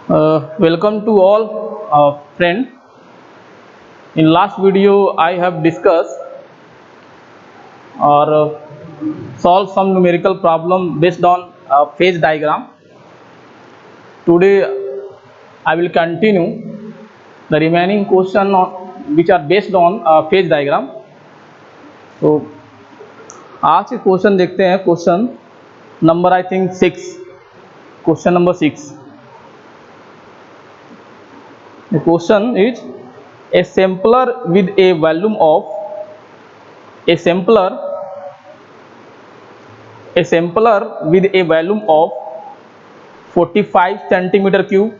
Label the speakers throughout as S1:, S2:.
S1: Welcome to all friend. In last video, I have discussed or solved some numerical problem based on phase diagram. Today, I will continue the remaining question which are based on phase diagram. तो आज के question देखते हैं. Question number I think 6. Question number 6. The question is a sampler with a volume of with a volume of 45 centimeter cube.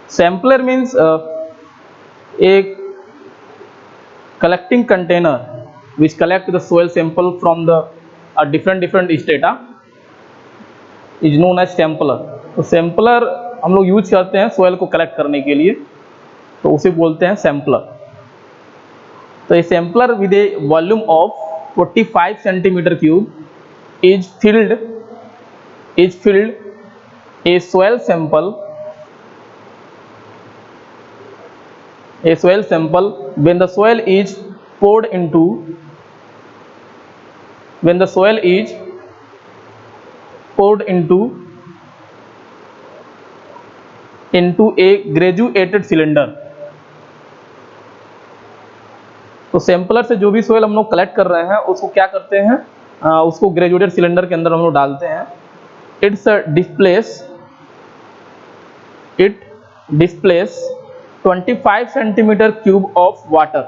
S1: Sampler means a collecting container which collect the soil sample from the different strata is known as sampler. तो sampler हम लोग use करते हैं soil को collect करने के लिए, तो उसे बोलते हैं सैम्पलर. तो a sampler with a volume of 45 centimetre cube is filled a soil sample when the soil is poured into a graduated cylinder. तो सैंपलर से जो भी सोयल हम लोग कलेक्ट कर रहे हैं उसको क्या करते हैं, उसको ग्रेजुएटेड सिलेंडर के अंदर हम लोग डालते हैं. It displace 25 centimetre cube of water.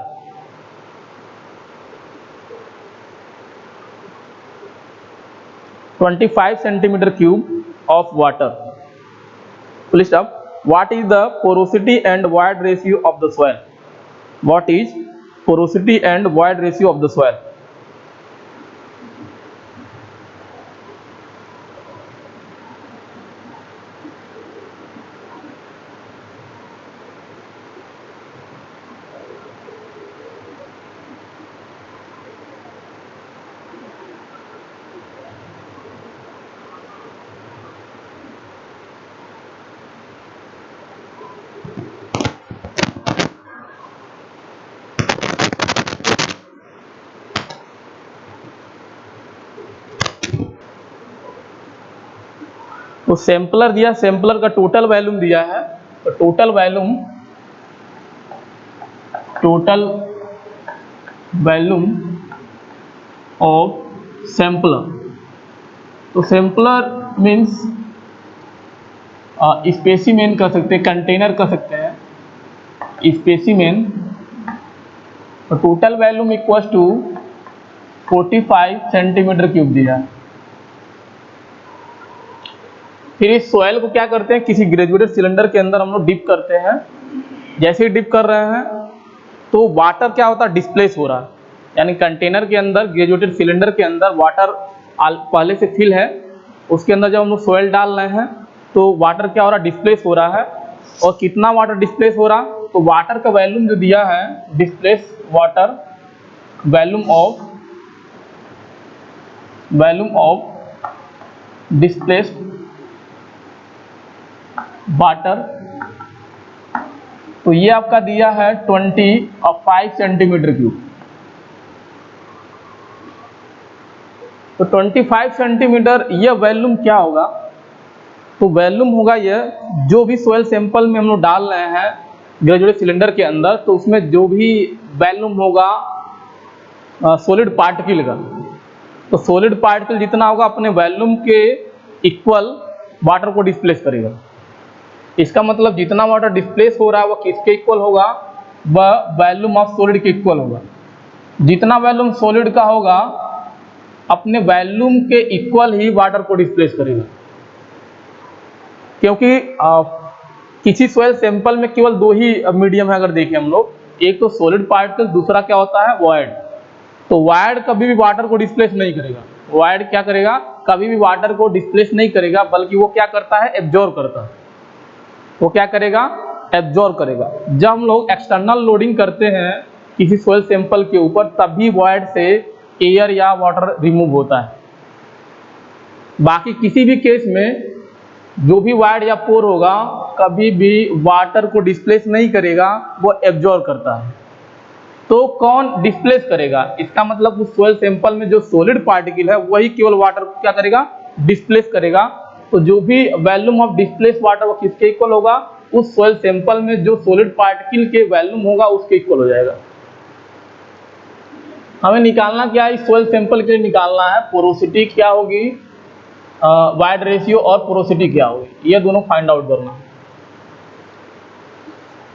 S1: List up. What is the porosity and void ratio of the soil? What is porosity and void ratio of the soil? तो सैंपलर दिया, सैंपलर का total volume दिया है. तो total volume of sampler. तो sampler means specimen कह सकते हैं, कंटेनर कह सकते हैं, स्पेसिमेन. तो total volume equal to 45 centimetre cube दिया है. फिर इस सॉइल को क्या करते हैं, किसी ग्रेजुएटेड सिलेंडर के अंदर हम लोग डिप करते हैं. जैसे ही डिप कर रहे हैं तो वाटर क्या होता है, डिस्प्लेस हो रहा है. यानी कंटेनर के अंदर, ग्रेजुएटेड सिलेंडर के अंदर वाटर पहले से फिल है, उसके अंदर जब हम लोग सॉइल डाल रहे हैं तो वाटर क्या हो रहा है, डिस्प्लेस हो रहा है. और कितना वाटर डिस्प्लेस हो रहा, तो वाटर का वॉल्यूम जो दिया है, displace water volume of displaced water. तो ये आपका दिया है 25 सेंटीमीटर क्यूब. तो 25 सेंटीमीटर ये वॉल्यूम क्या होगा, तो वॉल्यूम होगा ये जो भी सोयल सैंपल में हम लोग डाल रहे हैं ग्रेजुएटेड सिलेंडर के अंदर, तो उसमें जो भी वॉल्यूम होगा सॉलिड पार्टिकल का, तो सॉलिड पार्टिकल जितना होगा अपने वॉल्यूम के इक्वल वाटर को डिस्प्लेस करेगा. इसका मतलब जितना वाटर डिस्प्लेस हो रहा है वो किसके इक्वल होगा, वह वॉल्यूम ऑफ सॉलिड के इक्वल होगा. जितना वॉल्यूम सॉलिड का होगा अपने वॉल्यूम के इक्वल ही वाटर को डिस्प्लेस करेगा. क्योंकि किसी सॉइल सैंपल में केवल दो ही मीडियम है, अगर देखें हम लोग, एक तो सॉलिड पार्टिकल, दूसरा क्या होता है, वॉइड. तो वॉइड कभी भी वाटर को डिस्प्लेस नहीं करेगा. वॉइड क्या करेगा, कभी भी वाटर को डिस्प्लेस नहीं करेगा, बल्कि वो क्या करता है, एब्जॉर्ब करता है. वो क्या करेगा, एब्जॉर्ब करेगा. जब हम लोग एक्सटर्नल लोडिंग करते हैं किसी सॉइल सैंपल के ऊपर, तभी वॉइड से एयर या वाटर रिमूव होता है. बाकी किसी भी केस में जो भी वाइड या पोर होगा कभी भी वाटर को डिस्प्लेस नहीं करेगा, वो एब्जॉर्ब करता है। तो कौन डिस्प्लेस करेगा, इसका मतलब उस सोइल सैंपल में जो सॉलिड पार्टिकल है वही केवल वाटर को क्या करेगा, डिस्प्लेस करेगा। तो जो भी वॉल्यूम ऑफ डिस्प्लेस वाटर वो किसके इक्वल होगा, उस सोइल सैंपल में जो सॉलिड पार्टिकल के वॉल्यूम होगा उसके इक्वल हो जाएगा। हमें निकालना क्या है, इस सोइल सैंपल के लिए निकालना है पोरोसिटी क्या होगी, वाइड रेशियो और पोरोसिटी क्या होगी, ये दोनों फाइंड आउट करना।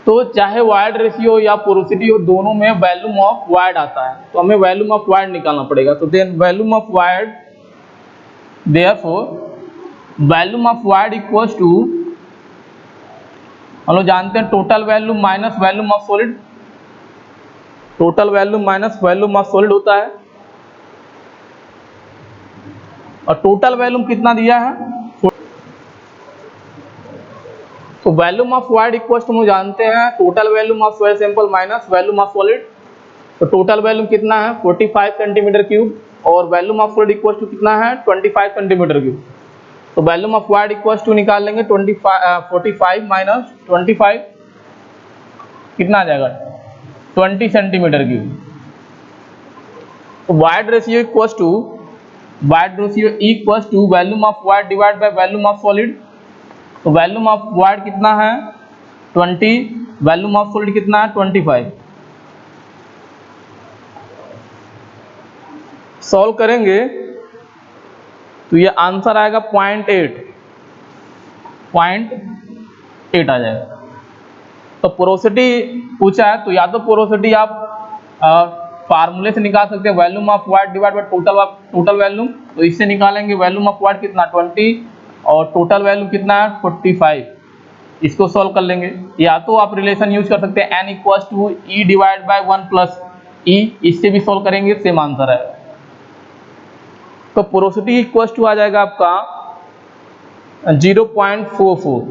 S1: तो चाहे वाइड रेशियो या पोरोसिटी हो, दोनों में वॉल्यूम ऑफ वाइड आता है, तो हमें वॉल्यूम ऑफ वाइड निकालना पड़ेगा। तो then volume of void, therefore volume of void equals to, हम लोग जानते हैं total volume minus volume of solid, total volume minus volume of solid होता है। और टोटल वॉल्यूम कितना दिया है, तो volume of void equal to हम जानते हैं total volume of soil sample minus volume of solid. तो टोटल वॉल्यूम कितना है 45 सेंटीमीटर क्यूब और volume of solid equal to कितना है 25 सेंटीमीटर क्यूब। तो volume of void equal to निकाल लेंगे 45 माइनस 25 कितना आ जाएगा 20 सेंटीमीटर क्यूब। तो void ratio equal to volume of void divide by volume of solid. तो वॉल्यूम ऑफ वाइड कितना है 20, वॉल्यूम ऑफ सॉलिड कितना है 25। सॉल्व करेंगे तो ये आंसर आएगा 0.8 आ जाएगा। तो पोरोसिटी पूछा है तो या तो पोरोसिटी आप फार्मूले से निकाल सकते हैं, volume of void divide by total volume. तो इससे निकालेंगे वॉल्यूम ऑफ वाइड कितना 20 और टोटल वॉल्यूम कितना है 45, इसको सॉल्व कर लेंगे। या तो आप रिलेशन यूज कर सकते हैं n equals to E divide by 1 plus E, इससे भी सॉल्व करेंगे सेम आंसर है। तो पोरोसिटी इक्वल्स टू आ जाएगा आपका 0.44,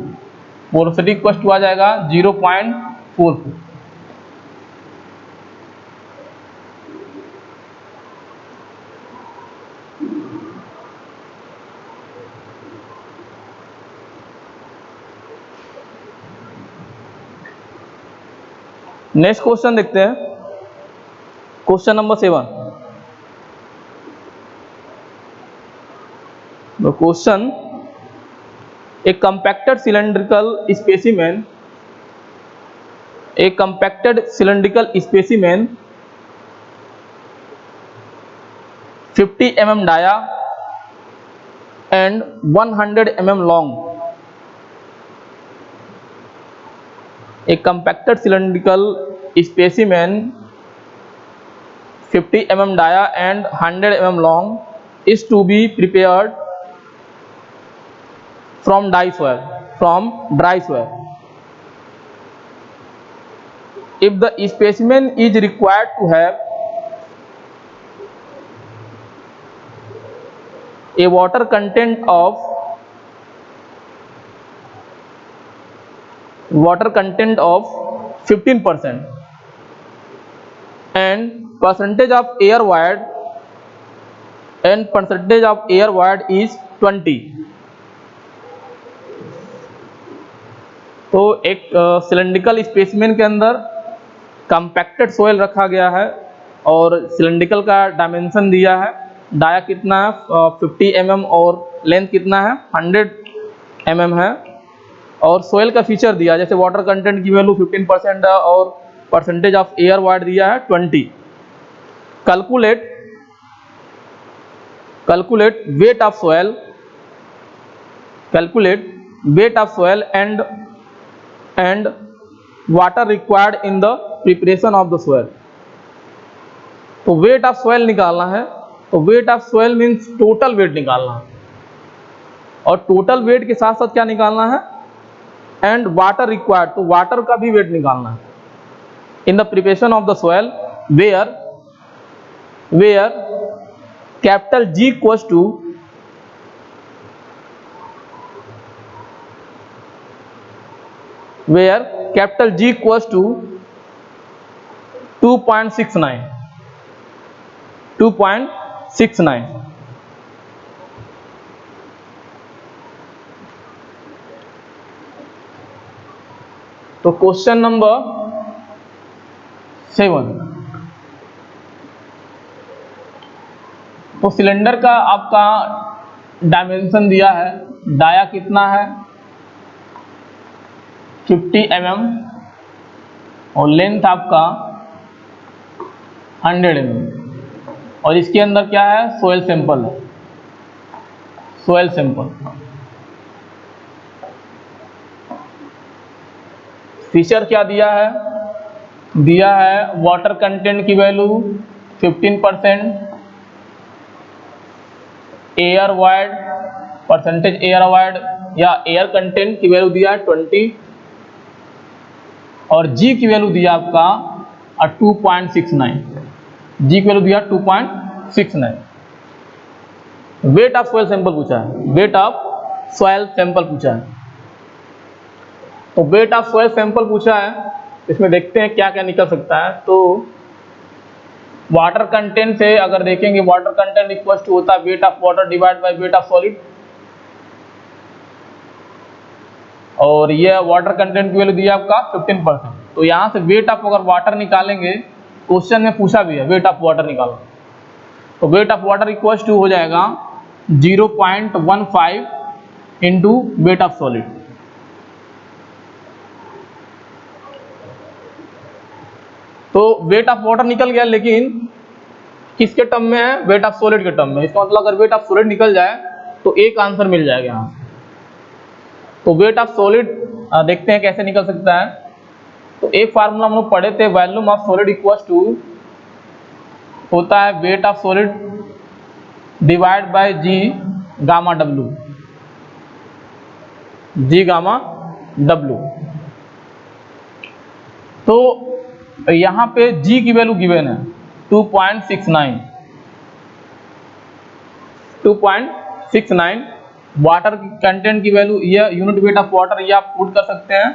S1: पोरोसिटी इक्वल्स टू आ जाएगा 0.44। नेक्स्ट क्वेश्चन देखते हैं, question number 7। The question, a compacted cylindrical specimen 50 mm dia and 100 mm long, a compacted cylindrical specimen 50 mm dia and 100 mm long is to be prepared from dry soil. If the specimen is required to have a water content of 15% and percentage of air void is 20। तो एक cylindrical specimen के अंदर compacted soil रखा गया है और cylindrical का dimension दिया है, डाया कितना है 50 mm और लेंथ कितना है 100 mm है, और सोयल का फीचर दिया जैसे वाटर कंटेंट की वैल्यू 15% है और परसेंटेज ऑफ एयर वाइड दिया है 20। Calculate weight of soil and water required in the preparation of the soil। तो वेट ऑफ सोयल निकालना है, तो weight of soil means total weight निकालना है, और टोटल वेट के साथ साथ क्या निकालना है एंड वाटर रिक्वायर्ड, तो वाटर का भी वेट निकालना है in the preparation of the soil where capital G equals to where capital G equals to 2.69। तो क्वेश्चन नंबर 7, तो सिलेंडर का आपका डायमेंशन दिया है, डाया कितना है 50 mm और लेंथ आपका 100 mm और इसके अंदर क्या है सोयल सैंपल है, सोयल सैंपल। फीचर क्या दिया है, दिया है वाटर कंटेंट की value 15%, air wide percentage air wide या एयर कंटेंट की वैल्यू दिया है 20 और जी की वैल्यू दिया आपका 2.69, जी की वैल्यू दिया 2.69। वेट ऑफ सॉइल सैंपल पूछा है, वेट ऑफ सॉइल सैंपल पूछा है। तो वेट ऑफ सॉइल सैंपल पूछा है, इसमें देखते हैं क्या क्या निकल सकता है। तो वाटर कंटेंट से अगर देखेंगे, वाटर कंटेंट इक्वल टू होता है weight of water divide by weight of solid, और ये वाटर कंटेंट की वैल्यू दिया आपका 15%। तो यहाँ से वेट ऑफ अगर वाटर निकालेंगे, क्वेश्चन में पूछा भी है वेट ऑफ वाटर निकालो, तो weight of water equal to हो जाएगा 0.15 इंटू वेट ऑफ सॉलिड। तो वेट ऑफ वाटर निकल गया, लेकिन किसके टर्म में है, वेट ऑफ सॉलिड के टर्म में। इसका मतलब अगर वेट ऑफ सॉलिड निकल जाए तो एक आंसर मिल जाएगा यहाँ से। तो वेट ऑफ सॉलिड देखते हैं कैसे निकल सकता है। तो एक फार्मूला हम लोग पढ़े थे, volume of solid equal to होता है weight of solid divide by G gamma W, G gamma W. तो यहाँ पे जी की वैल्यू गिवन है 2.69, 2.69। वाटर कंटेंट की वैल्यू ये यूनिट वेट ऑफ वाटर ये आप पुट कर सकते हैं,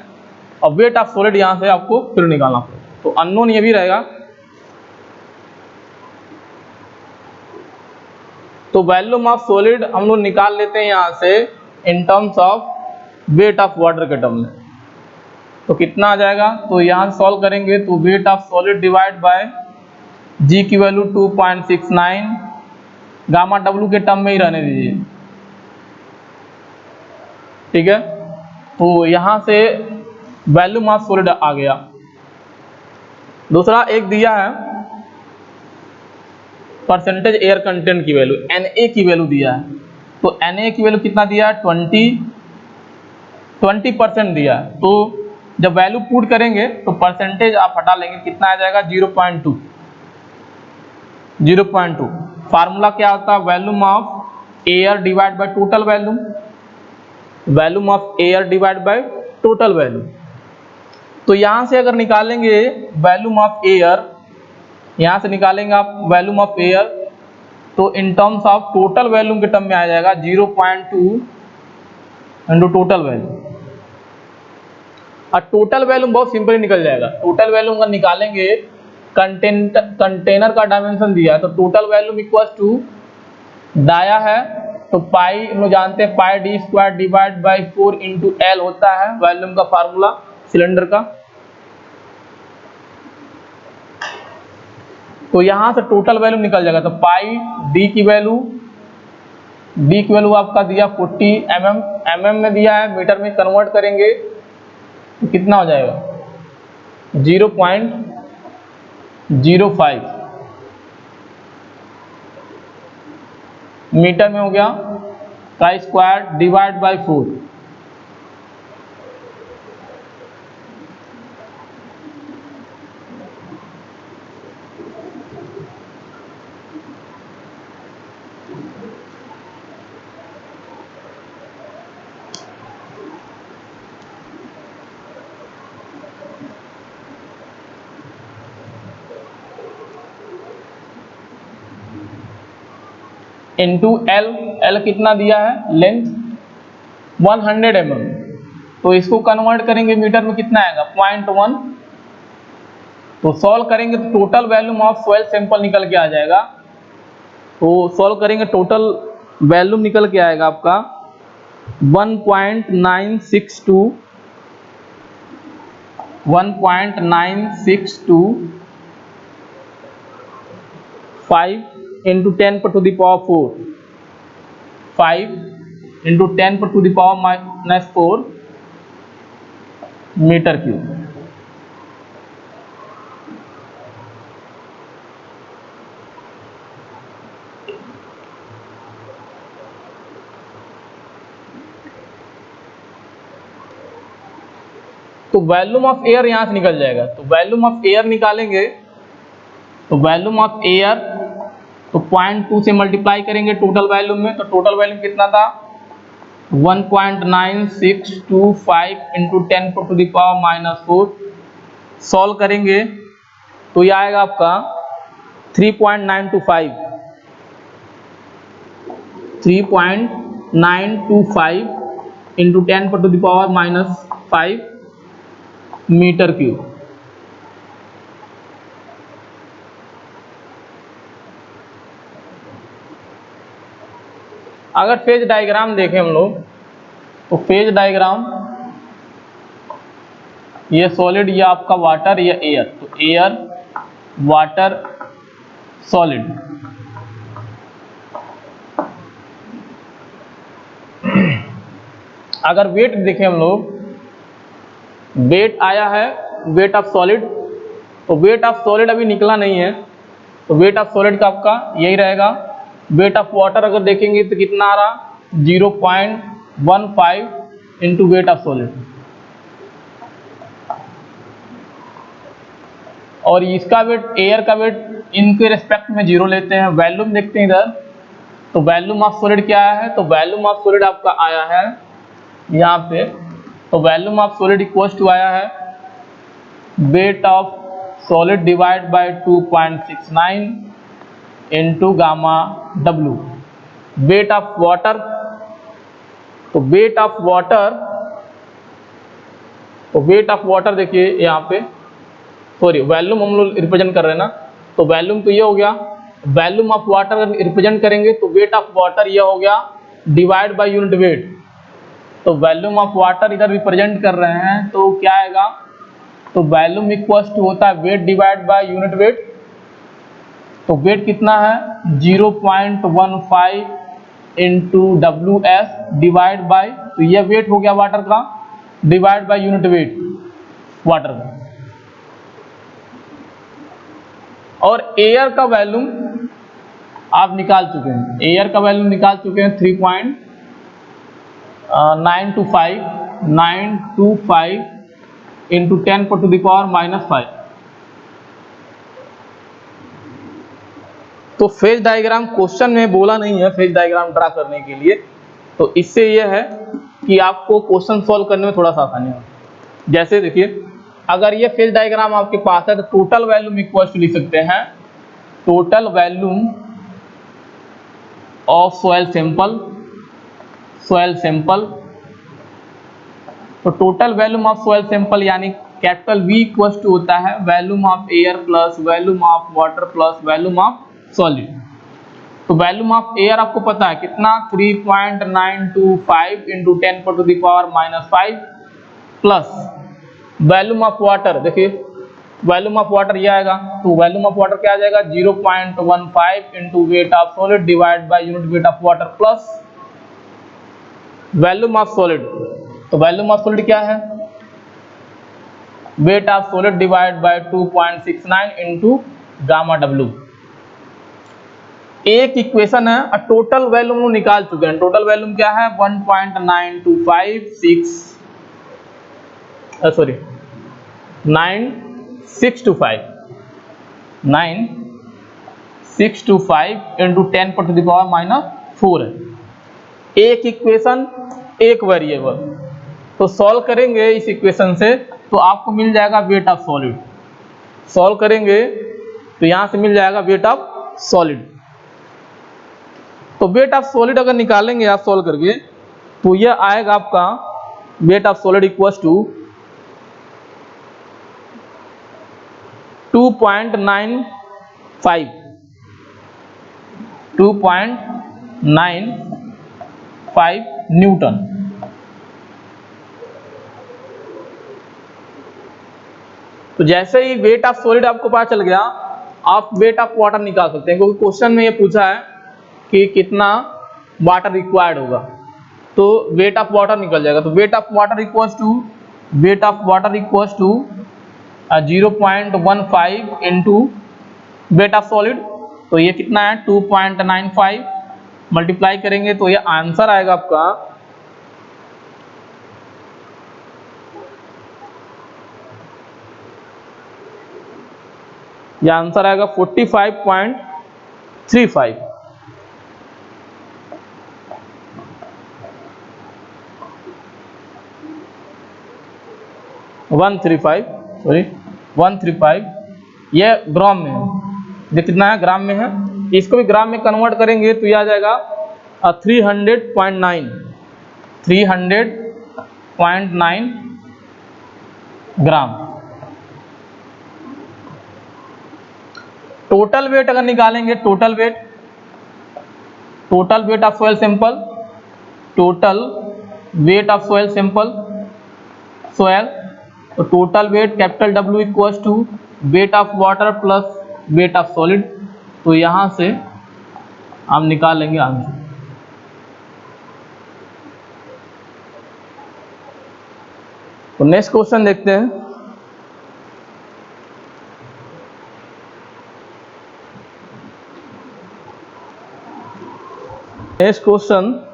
S1: और वेट ऑफ सॉलिड यहाँ से आपको फिर निकालना पड़ेगा। तो अननोन ये भी रहेगा। तो वॉल्यूम ऑफ सॉलिड हम लोग निकाल लेते हैं यहाँ से in terms of weight of water के टर्म में। तो कितना आ जाएगा, तो यहाँ से सॉल्व करेंगे तो weight of solid divide by G की वैल्यू 2.69, गामा डब्ल्यू के टर्म में ही रहने दीजिए, ठीक है। तो यहाँ से वॉल्यूम ऑफ सॉलिड आ गया। दूसरा एक दिया है परसेंटेज एयर कंटेंट की वैल्यू, Na की वैल्यू दिया है। तो Na की वैल्यू कितना दिया है 20% दिया है। तो जब वैल्यू पुट करेंगे तो परसेंटेज आप हटा लेंगे, कितना आ जाएगा 0.2। फार्मूला क्या होता है, volume of air divide by total volume, volume of air divide by total volume. तो यहाँ से अगर निकालेंगे वॉल्यूम ऑफ एयर, यहाँ से निकालेंगे आप वॉल्यूम ऑफ एयर, तो in terms of total volume के टर्म में आ जाएगा 0.2 इंटू टोटल वॉल्यूम। और टोटल वॉल्यूम बहुत सिंपली निकल जाएगा। टोटल वॉल्यूम अगर निकालेंगे, कंटेनर का डायमेंशन दिया है, तो total volume equal to dia है तो पाई हम लोग जानते हैं pi D square divide by 4 into L होता है वॉल्यूम का फार्मूला सिलेंडर का। तो यहाँ से टोटल वॉल्यूम निकल जाएगा। तो पाई डी की वैल्यू आपका दिया 40 mm में दिया है, मीटर में कन्वर्ट करेंगे तो कितना हो जाएगा 0.05 मीटर में हो गया, का square divide by 4। Into L कितना दिया है लेंथ 100 mm, तो इसको कन्वर्ट करेंगे मीटर में कितना आएगा 0.1। तो सॉल्व करेंगे तो total volume of soil sample निकल के आ जाएगा। तो सॉल्व करेंगे टोटल वॉल्यूम निकल के आएगा आपका 1.962 1.9625 into 10 to the power 4, 5 into 10 to the power minus 4 metre cube. तो वॉल्यूम ऑफ एयर यहां से निकल जाएगा, तो वॉल्यूम ऑफ एयर निकालेंगे, तो वॉल्यूम ऑफ एयर तो 0.2 से मल्टीप्लाई करेंगे टोटल वॉल्यूम में, तो टोटल वॉल्यूम कितना था 1.9625 into 10 to the power minus 4। Solve करेंगे तो ये आएगा आपका 3.925 into 10 to the power minus 5 metre cube. अगर फेज डायग्राम देखें हम लोग, तो फेज डायग्राम ये सॉलिड, ये आपका वाटर, ये एयर, तो एयर वाटर सॉलिड। अगर वेट देखें हम लोग, वेट आया है वेट ऑफ सॉलिड, तो वेट ऑफ सॉलिड अभी निकला नहीं है, तो वेट ऑफ सॉलिड का आपका यही रहेगा। वेट ऑफ वाटर अगर देखेंगे तो कितना आ रहा 0.15 इंटू वेट ऑफ सॉलिड, और इसका वेट, एयर का वेट इनके रेस्पेक्ट में 0 लेते हैं। वॉल्यूम देखते हैं इधर, तो वॉल्यूम ऑफ सॉलिड क्या आया है, तो वॉल्यूम ऑफ सॉलिड आपका आया है यहाँ पे, तो volume of solid equals to आया है weight of solid divide by 2.69 into gamma W. Weight of water, तो वेट ऑफ वाटर, तो वेट ऑफ वाटर देखिए यहाँ पे, सॉरी वॉल्यूम हम लोग रिप्रेजेंट कर रहे हैं ना, तो वॉल्यूम तो ये हो गया, वॉल्यूम ऑफ वाटर रिप्रेजेंट करेंगे तो वेट ऑफ वाटर ये हो गया डिवाइड बाय यूनिट वेट, तो वॉल्यूम ऑफ वाटर इधर रिप्रेजेंट कर रहे हैं तो क्या आएगा, तो वॉल्यूम इक्वल्स टू होता है weight divide by unit weight, तो वेट कितना है 0.15 into W S divide by, तो ये वेट हो गया वाटर का, divide by unit weight water का। और एयर का वॉल्यूम आप निकाल चुके हैं, एयर का वॉल्यूम निकाल चुके हैं 3.925 into 10 to the power minus 5। तो फेज डायग्राम क्वेश्चन में बोला नहीं है फेज डायग्राम ड्रा करने के लिए, तो इससे यह है कि आपको क्वेश्चन सॉल्व करने में थोड़ा सा आसानी हो। जैसे देखिए, अगर ये फेज डायग्राम आपके पास है तो टोटल वॉल्यूम इक्वल टू लिख सकते हैं total volume of soil sample, तो total volume of soil sample यानी कैपिटल V इक्वल टू होता है volume of air plus volume of water plus volume of solid. तो वॉल्यूम ऑफ एयर आपको पता है कितना 3.925 into 10 to the power minus 5 प्लस वॉल्यूम ऑफ वाटर, देखिए वॉल्यूम ऑफ वाटर ये आएगा, तो वॉल्यूम ऑफ वाटर क्या आ जाएगा 0.15 into weight of solid divide by unit weight of water plus volume of solid, तो वॉल्यूम ऑफ सॉलिड क्या है weight of solid divide by 2.69 into gamma W. एक equation है और टोटल वॉल्यूम निकाल चुके हैं, टोटल वॉल्यूम क्या है 9625 into 10 to the power minus 4 है। एक इक्वेशन एक वेरिएबल, तो सॉल्व करेंगे इस इक्वेशन से तो आपको मिल जाएगा वेट ऑफ सॉलिड, सॉल्व करेंगे तो यहां से मिल जाएगा वेट ऑफ सॉलिड। तो वेट ऑफ सॉलिड अगर निकालेंगे आप सॉल्व करके तो यह आएगा आपका weight of solid equals to 2.95 newton. तो जैसे ही वेट ऑफ सॉलिड आपको पता चल गया, आप वेट ऑफ वाटर निकाल सकते हैं, क्योंकि क्वेश्चन में ये पूछा है कि कितना वाटर रिक्वायर्ड होगा, तो वेट ऑफ वाटर निकल जाएगा। तो weight of water equals to 0.15 into weight of solid, तो ये कितना है 2.95, मल्टीप्लाई करेंगे तो ये आंसर आएगा आपका यह आंसर आएगा 45.35। सॉरी 135, यह ग्राम में है। ये कितना है? ग्राम में है। इसको भी ग्राम में कन्वर्ट करेंगे तो यह आ जाएगा 300.9 ग्राम। टोटल वेट अगर निकालेंगे, total weight of soil sample, तो total weight capital W equals to weight of water plus weight of solid, तो यहां से हम निकाल लेंगे आंसर। तो नेक्स्ट क्वेश्चन देखते हैं। नेक्स्ट क्वेश्चन,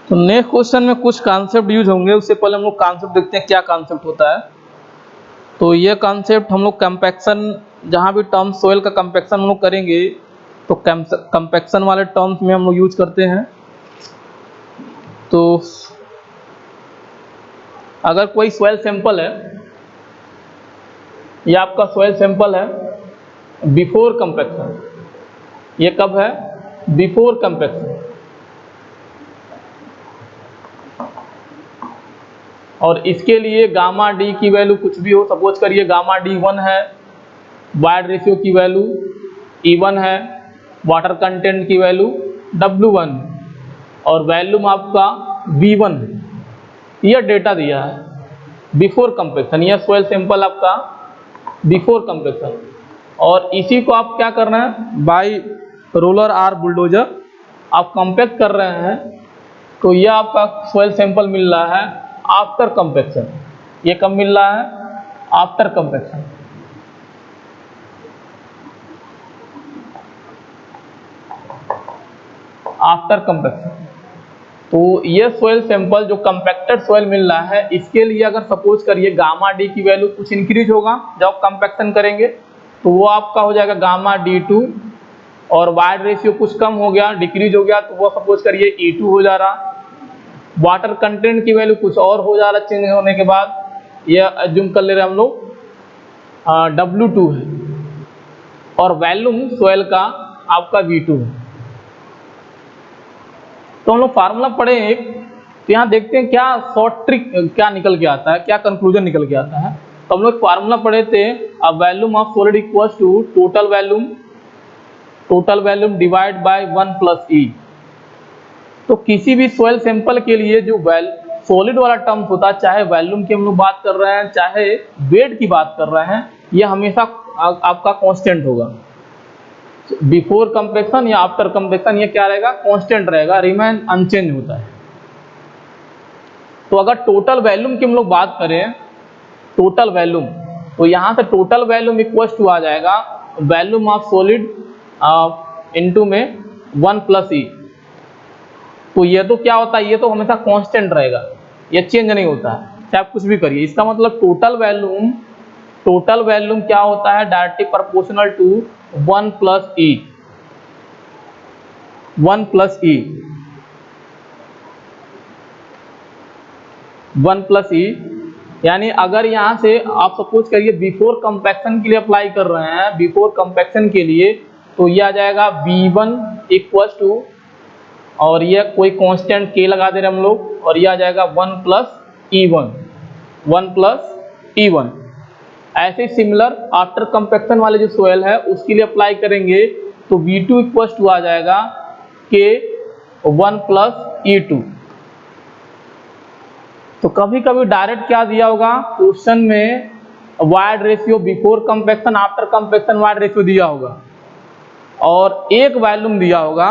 S1: तो नेक्स्ट क्वेश्चन में कुछ कॉन्सेप्ट यूज होंगे, उससे पहले हम लोग कॉन्सेप्ट देखते हैं क्या कॉन्सेप्ट होता है। तो ये कॉन्सेप्ट हम लोग कंपैक्शन, जहाँ भी टर्म सोइल का कंपैक्शन हम लोग करेंगे तो कंपैक्शन वाले टर्म्स में हम लोग यूज करते हैं। तो अगर कोई सोइल सैंपल है, ये आपका सोइल सैंपल है बिफोर कंपैक्शन, ये कब है? Before compaction. और इसके लिए गामा डी की वैल्यू कुछ भी हो, सपोज करिए गामा डी 1 है, वाइड रेशियो की वैल्यू E1 है, वाटर कंटेंट की वैल्यू W1 और वैल्यूम आपका V1 है। यह डेटा दिया है बिफोर कंपैक्शन, यह सोइल सैंपल आपका बिफोर कंपैक्शन। और इसी को आप क्या कर रहे हैं? बाय रोलर आर बुलडोजर आप कंपैक्ट कर रहे हैं, तो यह आपका सोइल सैंपल मिल रहा है आफ्टर कंपैक्शन। ये कब मिल रहा है? After compaction. After compaction. तो ये सोइल सैंपल जो कंपैक्टेड सोइल मिल रहा है, इसके लिए अगर सपोज करिए गामा डी की वैल्यू कुछ इंक्रीज होगा जब कंपैक्शन करेंगे, तो वो आपका हो जाएगा गामा D2, और वाइड रेशियो कुछ कम हो गया, डिक्रीज हो गया, तो वो सपोज करिए E2 हो जा रहा। वाटर कंटेंट की वैल्यू कुछ और हो जा रहा चेंज होने के बाद, ये एज्यूम कर ले रहे हम लोग W2 है, और वैल्यूम सोइल का आपका V2 है। तो हम लोग फार्मूला पढ़े एक, तो यहाँ देखते हैं क्या शॉर्ट ट्रिक क्या निकल के आता है, क्या कंक्लूजन निकल के आता है। तो हम लोग फार्मूला पढ़े थे, अब volume of solid equals to total volume divide by 1 plus E। तो किसी भी सॉइल सैंपल के लिए जो सॉलिड वाला टर्म्स होता है, चाहे वैल्यूम की हम लोग बात कर रहे हैं चाहे वेट की बात कर रहे हैं, ये हमेशा आपका कांस्टेंट होगा। बिफोर कंपैक्शन या आफ्टर कंपैक्शन ये क्या रहेगा? कांस्टेंट रहेगा, रिमेन अनचेंज होता है। तो अगर टोटल वैल्यूम की हम लोग बात करें, टोटल वैल्यूम, तो यहाँ से टोटल वैल्यूम इक्वल्स टू आ जाएगा वैल्यूम ऑफ सॉलिड इनटू में 1 प्लस E। तो ये तो क्या होता है? ये तो हमेशा कांस्टेंट रहेगा, ये चेंज नहीं होता है चाहे आप कुछ भी करिए। इसका मतलब टोटल वैल्यूम क्या होता है? Directly proportional to 1 plus E। 1 plus E, यानी अगर यहाँ से आप सपोज करिए बिफोर कंपैक्शन के लिए अप्लाई कर रहे हैं, बिफोर कंपैक्शन के लिए, तो ये आ जाएगा V1 इक्वल टू, और ये कोई कांस्टेंट K लगा दे रहे हम लोग, और ये आ जाएगा 1 प्लस E1। ऐसे सिमिलर आफ्टर कंपैक्शन वाले जो सोयल है उसके लिए अप्लाई करेंगे, तो V2 इक्वल टू आ जाएगा K 1 प्लस E2। तो कभी कभी डायरेक्ट क्या दिया होगा क्वेश्चन में, void ratio before compaction after compaction void ratio दिया होगा, और एक वॉल्यूम दिया होगा,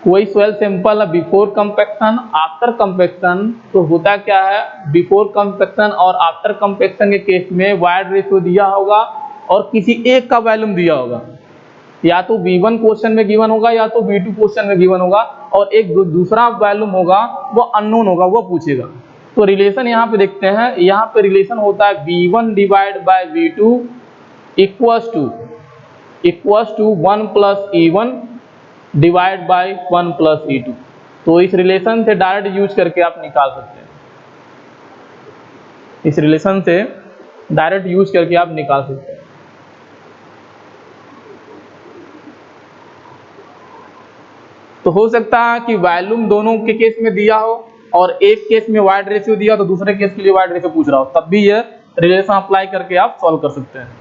S1: कोई soil sample before compaction after compaction. तो होता क्या है, बिफोर कंपैक्शन और आफ्टर कंपैक्शन के केस में वाइड रेशियो दिया होगा और किसी एक का वॉल्यूम दिया होगा, या तो V1 क्वेश्चन में गिवन होगा या तो V2 क्वेश्चन में गिवन होगा, और एक दूसरा वॉल्यूम होगा वो अननोन होगा, वो पूछेगा। तो रिलेशन यहाँ पे देखते हैं, यहाँ पे रिलेशन होता है V1 divide by V2 equals to 1 plus E1 divide by 1 plus E2। तो इस रिलेशन से डायरेक्ट यूज करके आप निकाल सकते हैं, इस रिलेशन से डायरेक्ट यूज करके आप निकाल सकते हैं। तो हो सकता है कि वॉल्यूम दोनों के केस में दिया हो और एक केस में वाइड रेशियो दिया तो दूसरे केस के लिए वाइड रेशियो पूछ रहा हो, तब भी ये रिलेशन अप्लाई करके आप सॉल्व कर सकते हैं।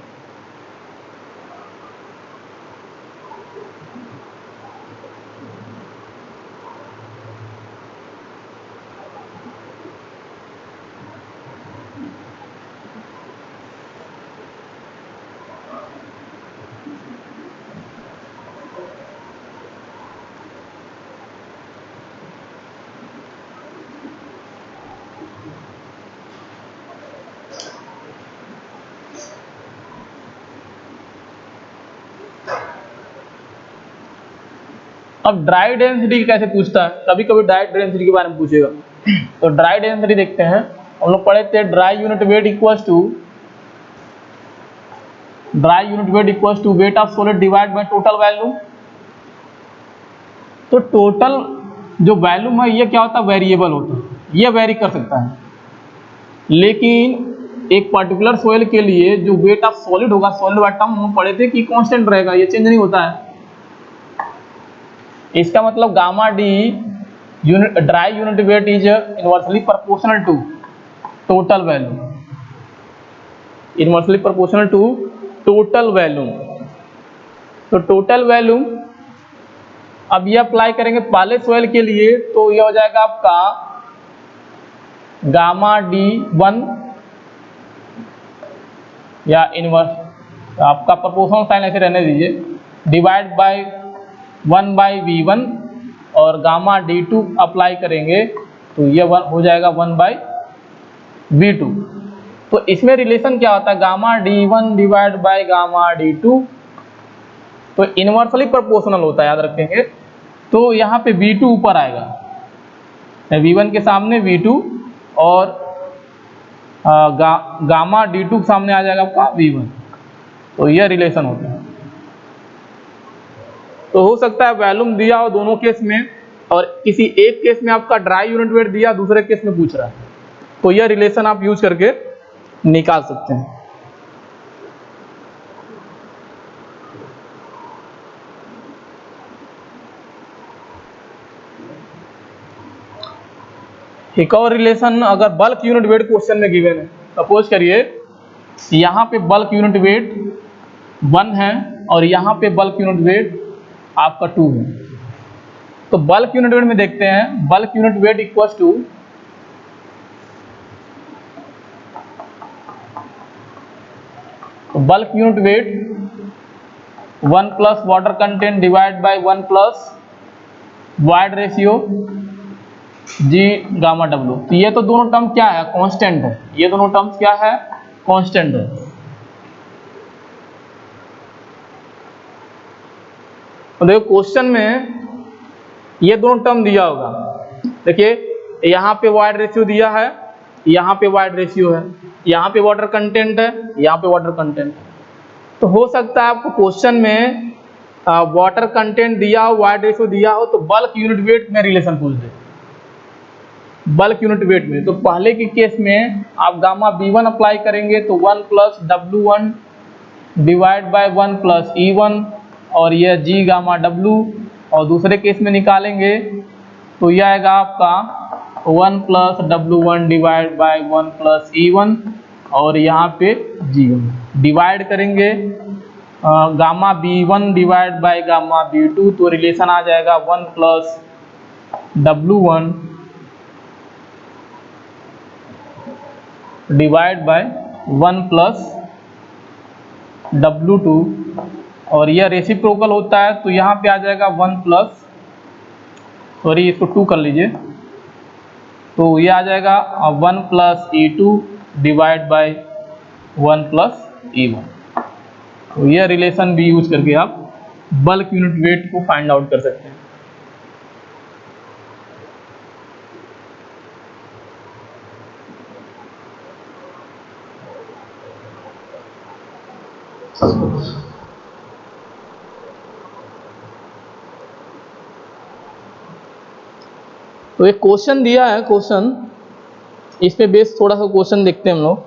S1: अब ड्राई डेंसिटी कैसे पूछता है, कभी कभी ड्राई डेंसिटी के बारे में पूछेगा। तो ड्राई डेंसिटी देखते हैं, हम लोग पढ़े थे dry unit weight equals to weight of solid divide by total volume. तो टोटल जो वॉल्यूम है ये क्या होता है, वेरिएबल होता है, ये वेरी कर सकता है, लेकिन एक पर्टिकुलर सॉइल के लिए जो वेट ऑफ सॉलिड होगा, सॉलिड आइटम हम पढ़े थे कि कांस्टेंट रहेगा, ये चेंज नहीं होता है। इसका मतलब gamma D dry unit weight is inversely proportional to total volume, inversely proportional to total volume. तो टोटल वैल्यूम अब ये अप्लाई करेंगे पहले सॉइल के लिए, तो ये हो जाएगा आपका गामा डी 1 या इनवर्स, आपका प्रोपोर्शनल साइन ऐसे रहने दीजिए, डिवाइड बाय 1 बाई V1, और गामा D2 अप्लाई करेंगे तो ये हो जाएगा 1 बाई V2। तो इसमें रिलेशन क्या होता है, gamma D1 divide by gamma D2, तो इनवर्सली प्रोपोर्शनल होता है, याद रखेंगे। तो यहाँ पे V2 ऊपर आएगा, V1 के सामने V2, और गामा D2 के सामने आ जाएगा आपका V1। तो यह रिलेशन होता है। तो हो सकता है वॉल्यूम दिया हो दोनों केस में, और किसी एक केस में आपका ड्राई यूनिट वेट दिया, दूसरे केस में पूछ रहा है, तो यह रिलेशन आप यूज करके निकाल सकते हैं। एक और रिलेशन, अगर बल्क यूनिट वेट क्वेश्चन में गिवन है, सपोज करिए यहाँ पे बल्क यूनिट वेट 1 है और यहाँ पे बल्क यूनिट वेट आपका 2 है। तो बल्क यूनिट वेट में देखते हैं, bulk unit weight equals to bulk unit weight 1 plus water content divide by 1 plus void ratio G gamma W. तो ये तो दोनों टर्म क्या है, कांस्टेंट है, ये दोनों टर्म्स क्या है, कांस्टेंट है। तो देखो क्वेश्चन में ये दोनों टर्म दिया होगा, देखिए यहाँ पे वाइड रेशियो दिया है, यहाँ पे वाइड रेशियो है, यहाँ पे वाटर कंटेंट है, यहाँ पे वाटर कंटेंट। तो हो सकता है आपको क्वेश्चन में वाटर कंटेंट दिया हो, वाइड रेशियो दिया हो, तो बल्क यूनिट वेट में रिलेशन पूछ दे। बल्क यूनिट वेट में तो पहले के केस में आप गामा B1 अप्लाई करेंगे तो 1 plus W1 divide by 1 plus E1 और ये जी गामा डब्लू, और दूसरे केस में निकालेंगे तो यह आएगा आपका 1 plus W1 divide by 1 plus E1, और यहाँ पे G1 डिवाइड करेंगे gamma B1 divide by gamma B2, तो रिलेशन आ जाएगा 1 plus W1 divide by 1 plus W2, और यह रेसिप्रोकल होता है तो यहाँ पे आ जाएगा 1 प्लस, सॉरी इसको 2 कर लीजिए, तो ये आ जाएगा 1 plus E2 divide by 1 plus E1। तो यह रिलेशन भी यूज करके आप बल्क यूनिट वेट को फाइंड आउट कर सकते हैं। तो एक क्वेश्चन दिया है, क्वेश्चन इस पे बेस थोड़ा सा क्वेश्चन देखते हैं हम लोग।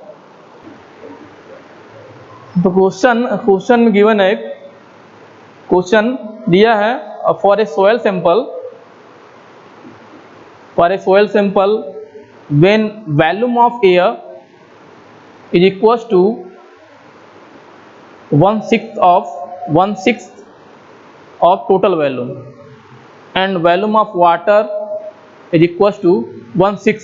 S1: तो क्वेश्चन में गिवन है, क्वेश्चन दिया है for a soil sample when volume of air is equals to 1/6 of total volume and volume of water is equals to 1/6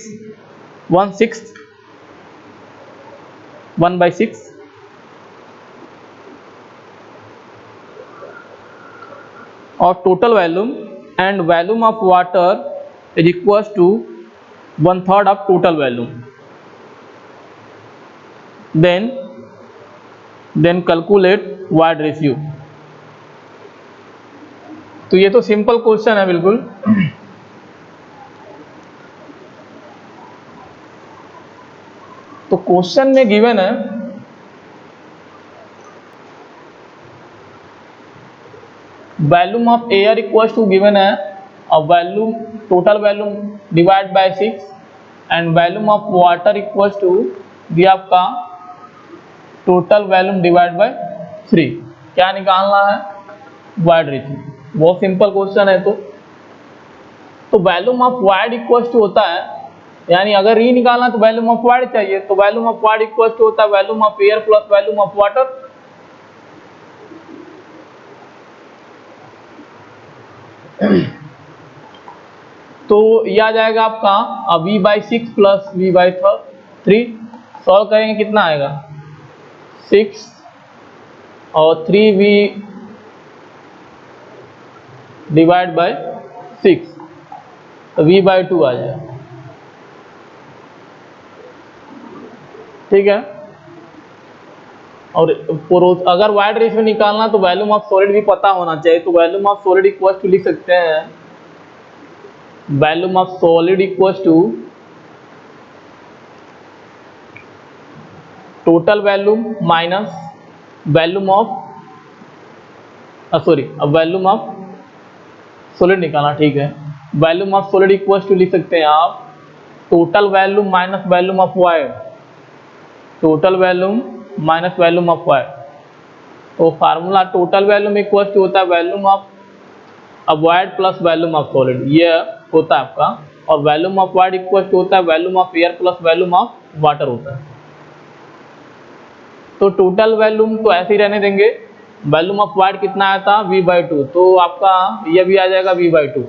S1: of total volume and volume of water is equals to 1/3 of total volume, then calculate wide ratio। तो ये तो simple question है बिल्कुल। तो question में given है volume of air equals to given है और volume total volume divide by 6 and volume of water equals to दिया आपका टोटल वॉल्यूम डिवाइड बाय 3। क्या निकालना है? Void ratio. बहुत सिंपल क्वेश्चन है। तो volume of void equals to होता है, यानी अगर ई निकालना तो वॉल्यूम ऑफ वाइड चाहिए, तो volume of void equals to होता है volume of air plus volume of water. तो यह आ जाएगा आपका V/6 प्लस V/3। सॉल्व करेंगे कितना आएगा? 6 और 3V डिवाइड बाय 6, तो V/2 आ जाएगा। ठीक है। और अगर वाइड रेशियो निकालना तो वॉल्यूम ऑफ सॉलिड भी पता होना चाहिए। तो volume of solid equal to लिख सकते हैं volume of solid equals to total volume minus volume of volume of solid निकालना। ठीक है। Volume of solid equals to लिख सकते हैं आप total volume minus volume of void, total volume minus volume of void. तो formula total volume equals to होता है volume of void plus volume of solid, ये होता है आपका। और volume of void equals to होता है volume of air plus volume of water होता है। तो टोटल वॉल्यूम तो ऐसे ही रहने देंगे। वॉल्यूम ऑफ वाइड कितना आया था? V/2, तो आपका यह भी आ जाएगा V/2।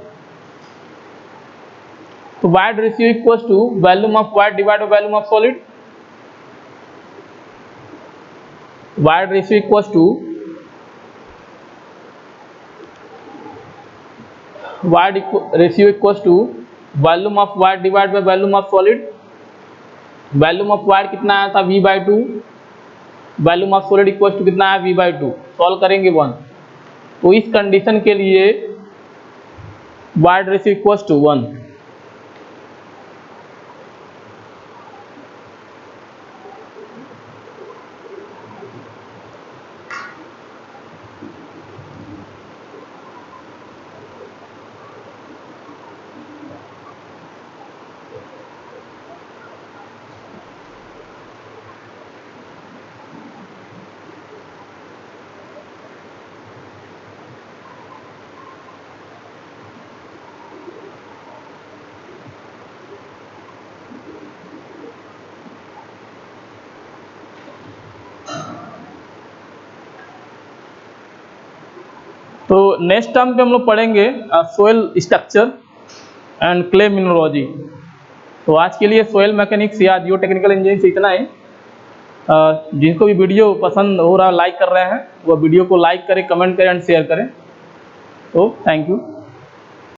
S1: तो void ratio equals to volume of void divide by volume of solid. Void ratio equals to volume of void divide by volume of solid. Volume of void कितना आया था? V/2। Volume of solid equals to कितना है? V/2। Solve करेंगे 1। तो इस condition के लिए वाइड रेशियो इक्वल्स टू 1। तो नेक्स्ट टर्म पे हम लोग पढ़ेंगे soil structure and clay mineralogy. तो आज के लिए सोयल मैकेनिक्स या जियो टेक्निकल इंजीनियरिंग से इतना ही। जिनको भी वीडियो पसंद हो रहा लाइक कर रहे हैं वो वीडियो को लाइक करें, कमेंट करें एंड शेयर करें। तो थैंक यू।